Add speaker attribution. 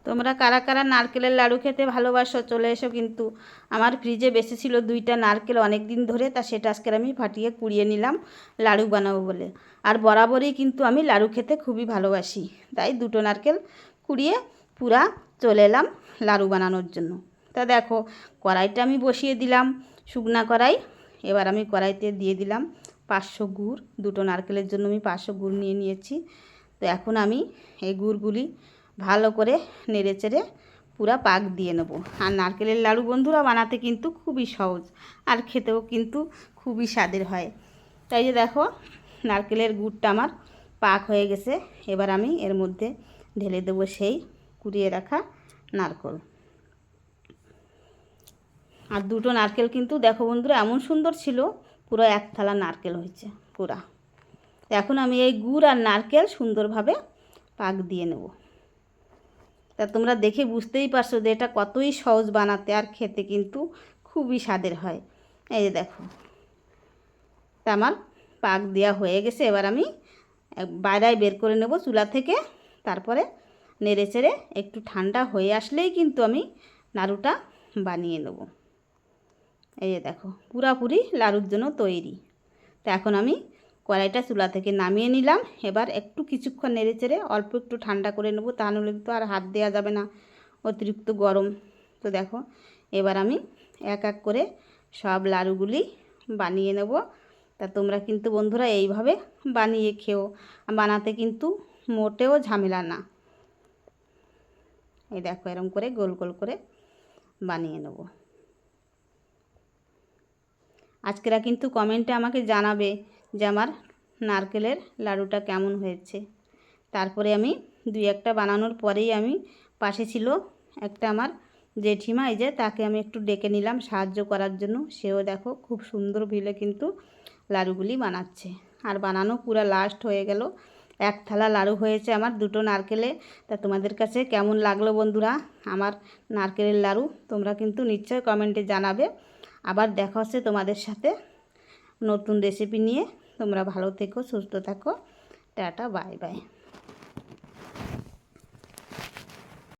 Speaker 1: তোমরা কারা কারা নারকেলের লাড়ু খেতে ভালোবাসো চলে এসো। কিন্তু আমার ফ্রিজে বেশি ছিল 2টা নারকেল অনেক দিন ধরে, তা সেটা আজকে আমি ফাটিয়ে কুড়িয়ে নিলাম লাড়ু বানাবো বলে। আর বরাবরই কিন্তু আমি লাড়ু খেতে খুবই ভালোবাসি, তাই 2টো নারকেল কুড়িয়ে পুরা চলে এলাম লাড়ু বানানোর জন্য। তা দেখো কড়াইটা আমি বসিয়ে দিলাম, শুকনা কড়াই। এবার আমি কড়াইতে দিয়ে দিলাম 500 গুড়। 2টো নারকেলের জন্য আমি 500 গুড় নিয়ে নিয়েছি। তো এখন আমি এই গুড়গুলি ভালো করে নেড়ে চেড়ে পুরা পাক দিয়ে নেব। আর নারকেলের লাড়ু বন্ধুরা বানাতে কিন্তু খুবই সহজ, আর খেতেও কিন্তু খুবই স্বাদের হয়। তাই যে দেখো নারকেলের গুড়টা আমার পাক হয়ে গেছে। এবার আমি এর মধ্যে ঢেলে দেবো সেই কুড়িয়ে রাখা নারকেল। আর 2টো নারকেল কিন্তু দেখো বন্ধুরা এমন সুন্দর ছিল, পুরো 1 থালা নারকেল হয়েছে পুরা। এখন আমি এই গুড় আর নারকেল সুন্দরভাবে পাক দিয়ে নেব। তা তোমরা দেখে বুঝতেই পারছো যে এটা কতই সহজ বানাতে, আর খেতে কিন্তু খুবই স্বাদের হয়। এই যে দেখো তা আমার পাক দেওয়া হয়ে গেছে। এবার আমি বাইরে বের করে নেব চুলা থেকে। তারপরে নেড়ে চেড়ে একটু ঠান্ডা হয়ে আসলেই কিন্তু আমি নাড়ুটা বানিয়ে নেব। এই যে দেখো পুরাপুরি লাড়ুর জন্য তৈরি। তো এখন আমি কড়াইটা চুলা থেকে নামিয়ে নিলাম। এবার একটু কিছুক্ষণ নেড়ে চেড়ে অল্প একটু ঠান্ডা করে নেব, তাহলে তো আর হাত দেওয়া যাবে না, অতিরিক্ত গরম। তো দেখো এবার আমি এক এক করে সব লাড়ুগুলি বানিয়ে নেব। তা তোমরা কিন্তু বন্ধুরা এইভাবে বানিয়ে খেও, বানাতে কিন্তু মোটেও ঝামেলা না। এই দেখো এরকম করে গোল গোল করে বানিয়ে নেব। আজকেরা কিন্তু কমেন্টে আমাকে জানাবে যে আমার নারকেলের লাড়ুটা কেমন হয়েছে। তারপরে আমি 2-1টা বানানোর পরেই আমি পাশে ছিল একটা আমার জেঠিমা, এই যে তাকে আমি একটু ডেকে নিলাম সাহায্য করার জন্য। সেও দেখো খুব সুন্দর ভিলে কিন্তু লাড়ুগুলি বানাচ্ছে। আর বানানো পুরো লাস্ট হয়ে গেল, 1 থালা লাড়ু হয়েছে আমার 2টো নারকেলে। তা তোমাদের কাছে কেমন লাগলো বন্ধুরা আমার নারকেলের লাড়ু, তোমরা কিন্তু নিশ্চয়ই কমেন্টে জানাবে। আবার দেখা হচ্ছে তোমাদের সাথে নতুন রেসিপি নিয়ে। তোমরা ভালো থেকো, সুস্থ থাকো, টাটা বাই বাই।